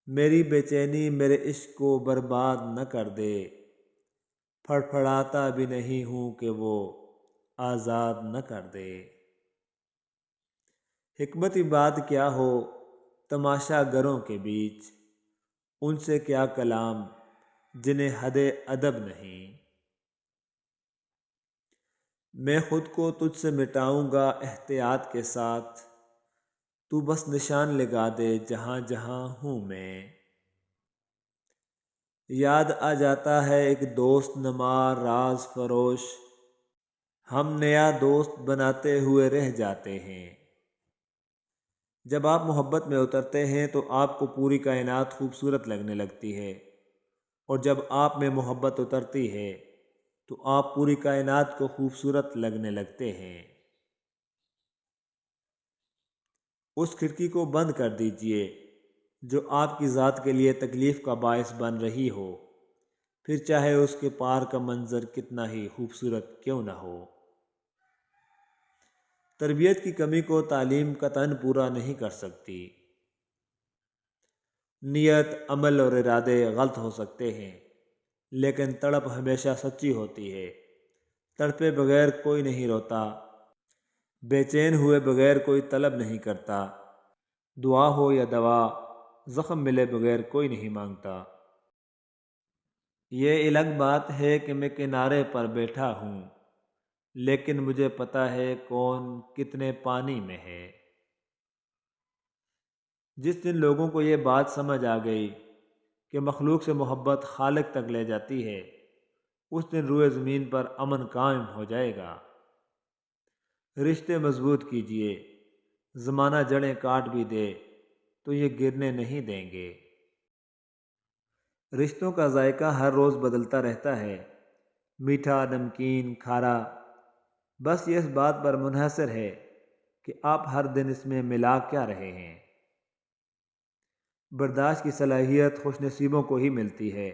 میری بے چینی میرے عشق کو برباد نہ کر دے، پھڑپھڑاتا بھی نہیں ہوں کہ وہ آزاد نہ کر دے۔ حکمت بات کیا ہو تماشا گروں کے بیچ، ان سے کیا کلام جنہیں حد ادب نہیں۔ میں خود کو تجھ سے مٹاؤں گا احتیاط کے ساتھ، تو بس نشان لگا دے جہاں جہاں ہوں میں۔ یاد آ جاتا ہے ایک دوست نما راز فروش، ہم نیا دوست بناتے ہوئے رہ جاتے ہیں۔ جب آپ محبت میں اترتے ہیں تو آپ کو پوری کائنات خوبصورت لگنے لگتی ہے، اور جب آپ میں محبت اترتی ہے تو آپ پوری کائنات کو خوبصورت لگنے لگتے ہیں۔ اس کھڑکی کو بند کر دیجئے جو آپ کی ذات کے لیے تکلیف کا باعث بن رہی ہو، پھر چاہے اس کے پار کا منظر کتنا ہی خوبصورت کیوں نہ ہو۔ تربیت کی کمی کو تعلیم قطعاً پورا نہیں کر سکتی۔ نیت، عمل اور ارادے غلط ہو سکتے ہیں، لیکن تڑپ ہمیشہ سچی ہوتی ہے۔ تڑپے بغیر کوئی نہیں روتا، بے چین ہوئے بغیر کوئی طلب نہیں کرتا، دعا ہو یا دوا زخم ملے بغیر کوئی نہیں مانگتا۔ یہ الگ بات ہے کہ میں کنارے پر بیٹھا ہوں، لیکن مجھے پتہ ہے کون کتنے پانی میں ہے۔ جس دن لوگوں کو یہ بات سمجھ آ گئی کہ مخلوق سے محبت خالق تک لے جاتی ہے، اس دن روئے زمین پر امن قائم ہو جائے گا۔ رشتے مضبوط کیجئے، زمانہ جڑیں کاٹ بھی دے تو یہ گرنے نہیں دیں گے۔ رشتوں کا ذائقہ ہر روز بدلتا رہتا ہے، میٹھا، نمکین، کھارا، بس یہ اس بات پر منحصر ہے کہ آپ ہر دن اس میں ملا کیا رہے ہیں۔ برداشت کی صلاحیت خوش نصیبوں کو ہی ملتی ہے۔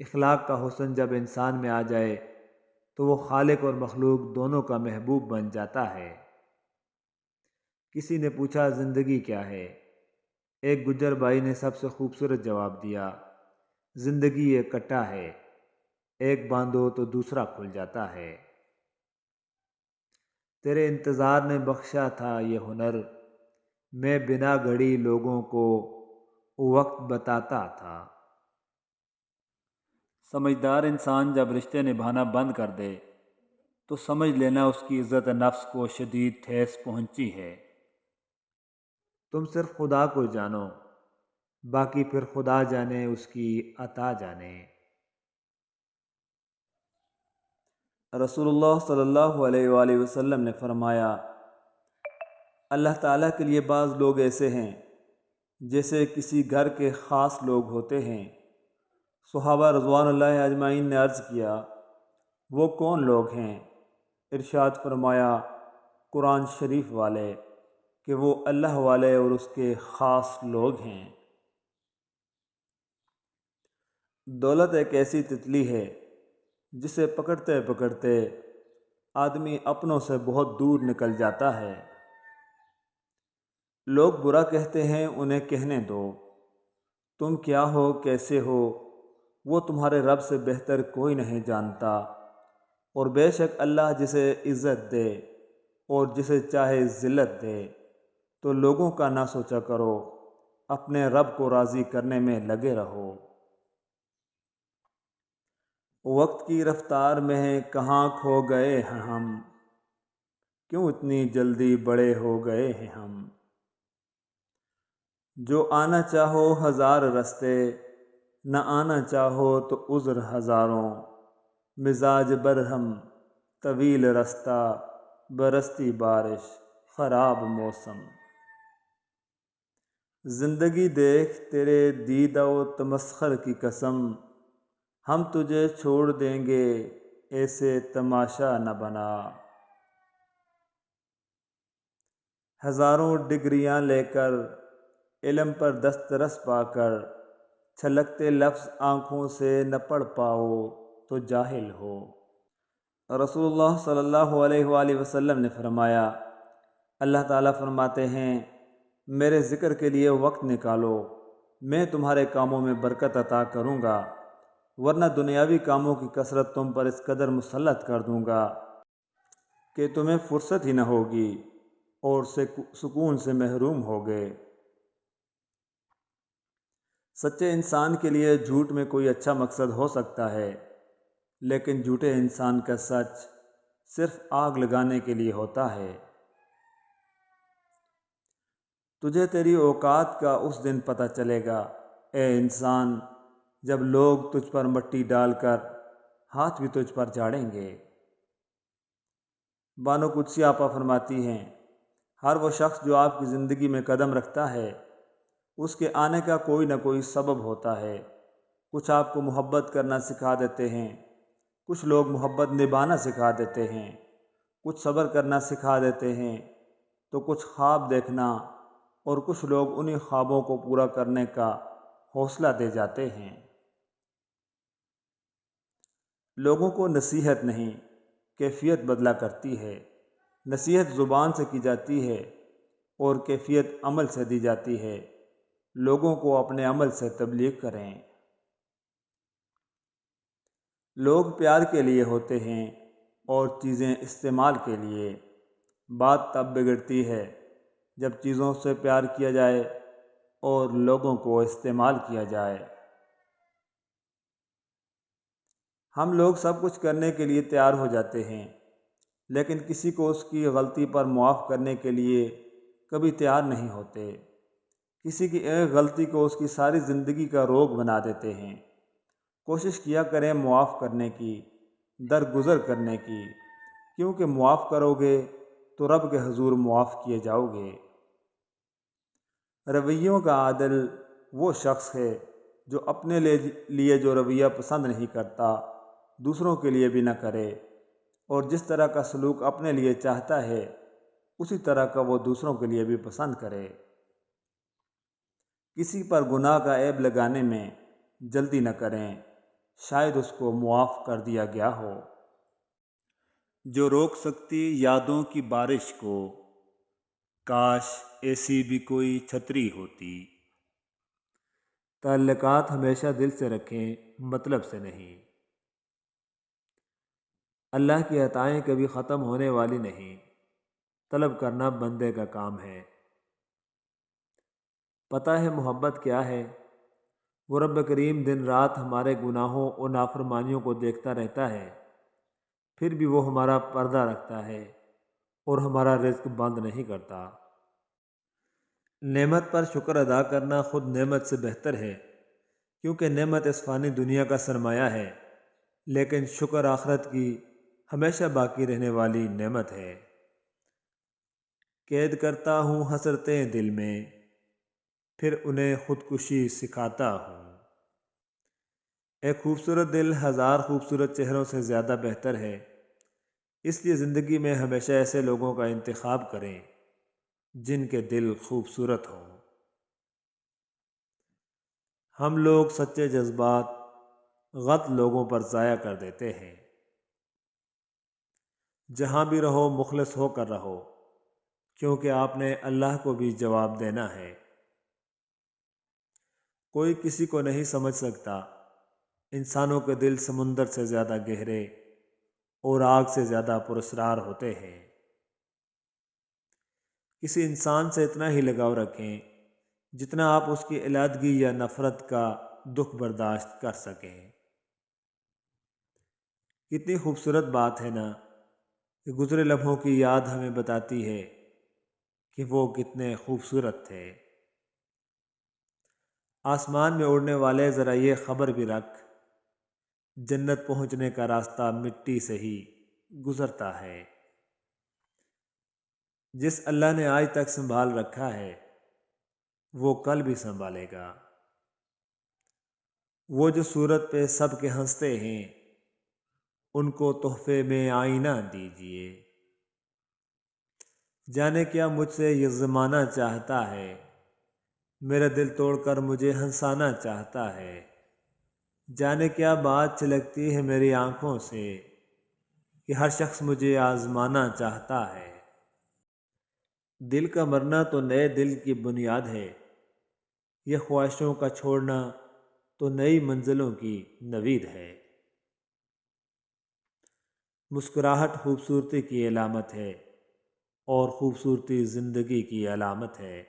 اخلاق کا حسن جب انسان میں آ جائے تو وہ خالق اور مخلوق دونوں کا محبوب بن جاتا ہے۔ کسی نے پوچھا زندگی کیا ہے؟ ایک گجر بھائی نے سب سے خوبصورت جواب دیا، زندگی ایک کٹا ہے، ایک باندھو تو دوسرا کھل جاتا ہے۔ تیرے انتظار نے بخشا تھا یہ ہنر، میں بنا گھڑی لوگوں کو وقت بتاتا تھا۔ سمجھدار انسان جب رشتے نبھانا بند کر دے تو سمجھ لینا اس کی عزت نفس کو شدید ٹھیس پہنچی ہے۔ تم صرف خدا کو جانو، باقی پھر خدا جانے اس کی عطا جانے۔ رسول اللہ صلی اللہ علیہ وآلہ وسلم نے فرمایا، اللہ تعالیٰ کے لیے بعض لوگ ایسے ہیں جیسے کسی گھر کے خاص لوگ ہوتے ہیں۔ صحابہ رضوان اللہ اجمعین نے عرض کیا، وہ کون لوگ ہیں؟ ارشاد فرمایا، قرآن شریف والے، کہ وہ اللہ والے اور اس کے خاص لوگ ہیں۔ دولت ایک ایسی تتلی ہے جسے پکڑتے پکڑتے آدمی اپنوں سے بہت دور نکل جاتا ہے۔ لوگ برا کہتے ہیں، انہیں کہنے دو، تم کیا ہو، کیسے ہو، وہ تمہارے رب سے بہتر کوئی نہیں جانتا، اور بے شک اللہ جسے عزت دے اور جسے چاہے ذلت دے۔ تو لوگوں کا نہ سوچا کرو، اپنے رب کو راضی کرنے میں لگے رہو۔ وقت کی رفتار میں کہاں کھو گئے ہیں ہم، کیوں اتنی جلدی بڑے ہو گئے ہیں ہم۔ جو آنا چاہو ہزار رستے، نہ آنا چاہو تو عذر ہزاروں۔ مزاج برہم طویل رستہ، برستی بارش خراب موسم۔ زندگی دیکھ تیرے دید و تمسخر کی قسم، ہم تجھے چھوڑ دیں گے ایسے تماشا نہ بنا۔ ہزاروں ڈگریاں لے کر، علم پر دسترس پا کر، چھلکتے لفظ آنکھوں سے نہ پڑھ پاؤ تو جاہل ہو۔ رسول اللہ صلی اللہ علیہ وآلہ وسلم نے فرمایا، اللہ تعالیٰ فرماتے ہیں، میرے ذکر کے لیے وقت نکالو، میں تمہارے کاموں میں برکت عطا کروں گا، ورنہ دنیاوی کاموں کی کثرت تم پر اس قدر مسلط کر دوں گا کہ تمہیں فرصت ہی نہ ہوگی اور سکون سے محروم ہوگے۔ سچے انسان کے لیے جھوٹ میں کوئی اچھا مقصد ہو سکتا ہے، لیکن جھوٹے انسان کا سچ صرف آگ لگانے کے لیے ہوتا ہے۔ تجھے تیری اوقات کا اس دن پتہ چلے گا اے انسان، جب لوگ تجھ پر مٹی ڈال کر ہاتھ بھی تجھ پر جاڑیں گے۔ بانو قدسی آپا فرماتی ہیں، ہر وہ شخص جو آپ کی زندگی میں قدم رکھتا ہے اس کے آنے کا کوئی نہ کوئی سبب ہوتا ہے۔ کچھ آپ کو محبت کرنا سکھا دیتے ہیں، کچھ لوگ محبت نبھانا سکھا دیتے ہیں، کچھ صبر کرنا سکھا دیتے ہیں، تو کچھ خواب دیکھنا، اور کچھ لوگ انہی خوابوں کو پورا کرنے کا حوصلہ دے جاتے ہیں۔ لوگوں کو نصیحت نہیں، کیفیت بدلا کرتی ہے۔ نصیحت زبان سے کی جاتی ہے اور کیفیت عمل سے دی جاتی ہے۔ لوگوں کو اپنے عمل سے تبلیغ کریں۔ لوگ پیار کے لیے ہوتے ہیں اور چیزیں استعمال کے لیے۔ بات تب بگڑتی ہے جب چیزوں سے پیار کیا جائے اور لوگوں کو استعمال کیا جائے۔ ہم لوگ سب کچھ کرنے کے لیے تیار ہو جاتے ہیں، لیکن کسی کو اس کی غلطی پر معاف کرنے کے لیے کبھی تیار نہیں ہوتے۔ کسی کی ایک غلطی کو اس کی ساری زندگی کا روگ بنا دیتے ہیں۔ کوشش کیا کریں معاف کرنے کی، درگزر کرنے کی، کیونکہ معاف کرو گے تو رب کے حضور معاف کیے جاؤ گے۔ رویوں کا عادل وہ شخص ہے جو اپنے لیے جو رویہ پسند نہیں کرتا دوسروں کے لیے بھی نہ کرے، اور جس طرح کا سلوک اپنے لیے چاہتا ہے اسی طرح کا وہ دوسروں کے لیے بھی پسند کرے۔ کسی پر گناہ کا عیب لگانے میں جلدی نہ کریں، شاید اس کو معاف کر دیا گیا ہو۔ جو روک سکتی یادوں کی بارش کو، کاش ایسی بھی کوئی چھتری ہوتی۔ تعلقات ہمیشہ دل سے رکھیں، مطلب سے نہیں۔ اللہ کی عطائیں کبھی ختم ہونے والی نہیں، طلب کرنا بندے کا کام ہے۔ پتہ ہے محبت کیا ہے؟ وہ رب کریم دن رات ہمارے گناہوں اور نافرمانیوں کو دیکھتا رہتا ہے، پھر بھی وہ ہمارا پردہ رکھتا ہے اور ہمارا رزق بند نہیں کرتا۔ نعمت پر شکر ادا کرنا خود نعمت سے بہتر ہے، کیونکہ نعمت اس فانی دنیا کا سرمایہ ہے، لیکن شکر آخرت کی ہمیشہ باقی رہنے والی نعمت ہے۔ قید کرتا ہوں حسرتیں دل میں، پھر انہیں خودکشی سکھاتا ہوں۔ ایک خوبصورت دل ہزار خوبصورت چہروں سے زیادہ بہتر ہے، اس لیے زندگی میں ہمیشہ ایسے لوگوں کا انتخاب کریں جن کے دل خوبصورت ہوں۔ ہم لوگ سچے جذبات غلط لوگوں پر ضائع کر دیتے ہیں۔ جہاں بھی رہو مخلص ہو کر رہو، کیونکہ آپ نے اللہ کو بھی جواب دینا ہے۔ کوئی کسی کو نہیں سمجھ سکتا، انسانوں کے دل سمندر سے زیادہ گہرے اور آگ سے زیادہ پراسرار ہوتے ہیں۔ کسی انسان سے اتنا ہی لگاؤ رکھیں جتنا آپ اس کی علیحدگی یا نفرت کا دکھ برداشت کر سکیں۔ کتنی خوبصورت بات ہے نا کہ گزرے لمحوں کی یاد ہمیں بتاتی ہے کہ وہ کتنے خوبصورت تھے۔ آسمان میں اڑنے والے ذرا یہ خبر بھی رکھ، جنت پہنچنے کا راستہ مٹی سے ہی گزرتا ہے۔ جس اللہ نے آج تک سنبھال رکھا ہے وہ کل بھی سنبھالے گا۔ وہ جو صورت پہ سب کے ہنستے ہیں ان کو تحفے میں آئینہ دیجیے۔ جانے کیا مجھ سے یہ زمانہ چاہتا ہے، میرا دل توڑ کر مجھے ہنسانا چاہتا ہے۔ جانے کیا بات چھلکتی ہے میری آنکھوں سے کہ ہر شخص مجھے آزمانا چاہتا ہے۔ دل کا مرنا تو نئے دل کی بنیاد ہے، یہ خواہشوں کا چھوڑنا تو نئی منزلوں کی نوید ہے۔ مسکراہٹ خوبصورتی کی علامت ہے اور خوبصورتی زندگی کی علامت ہے۔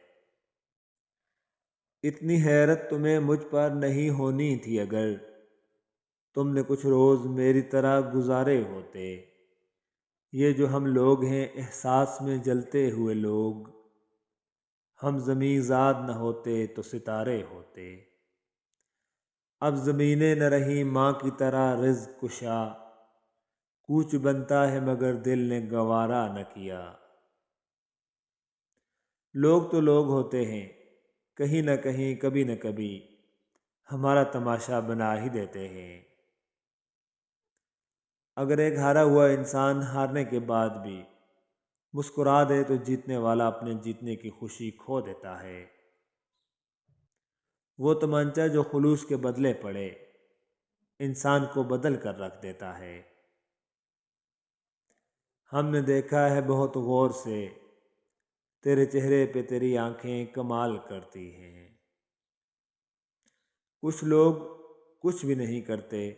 اتنی حیرت تمہیں مجھ پر نہیں ہونی تھی اگر تم نے کچھ روز میری طرح گزارے ہوتے۔ یہ جو ہم لوگ ہیں احساس میں جلتے ہوئے لوگ، ہم زمیں ذات نہ ہوتے تو ستارے ہوتے۔ اب زمینیں نہ رہیں ماں کی طرح رزق کشا، کوچ بنتا ہے مگر دل نے گوارا نہ کیا۔ لوگ تو لوگ ہوتے ہیں، کہیں نہ کہیں کبھی نہ کبھی ہمارا تماشا بنا ہی دیتے ہیں۔ اگر ایک ہارا ہوا انسان ہارنے کے بعد بھی مسکرا دے تو جیتنے والا اپنے جیتنے کی خوشی کھو دیتا ہے۔ وہ تمانچہ جو خلوص کے بدلے پڑے انسان کو بدل کر رکھ دیتا ہے۔ ہم نے دیکھا ہے بہت غور سے، تیرے چہرے پہ تیری آنکھیں کمال کرتی ہیں۔ کچھ لوگ کچھ بھی نہیں کرتے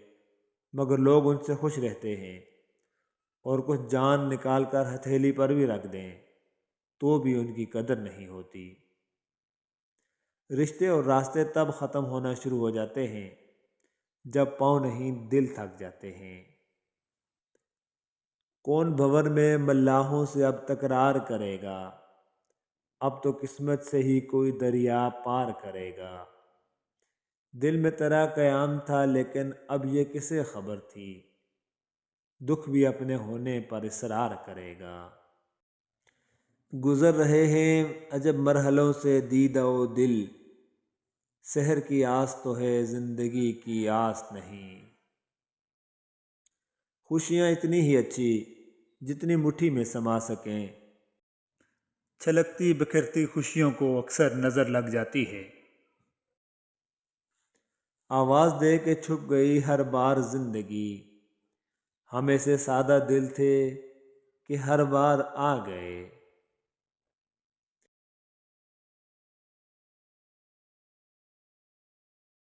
مگر لوگ ان سے خوش رہتے ہیں، اور کچھ جان نکال کر ہتھیلی پر بھی رکھ دیں تو بھی ان کی قدر نہیں ہوتی۔ رشتے اور راستے تب ختم ہونا شروع ہو جاتے ہیں جب پاؤں نہیں دل تھک جاتے ہیں۔ کون بھور میں ملاحوں سے اب تکرار کرے گا، اب تو قسمت سے ہی کوئی دریا پار کرے گا۔ دل میں تیرا قیام تھا لیکن اب یہ کسے خبر تھی، دکھ بھی اپنے ہونے پر اصرار کرے گا۔ گزر رہے ہیں عجب مرحلوں سے دیدہ و دل، سحر کی آس تو ہے زندگی کی آس نہیں۔ خوشیاں اتنی ہی اچھی جتنی مٹھی میں سما سکیں، چھلکتی بکھرتی خوشیوں کو اکثر نظر لگ جاتی ہے۔ آواز دے کے چھپ گئی ہر بار زندگی، ہم ایسے سادہ دل تھے کہ ہر بار آ گئے۔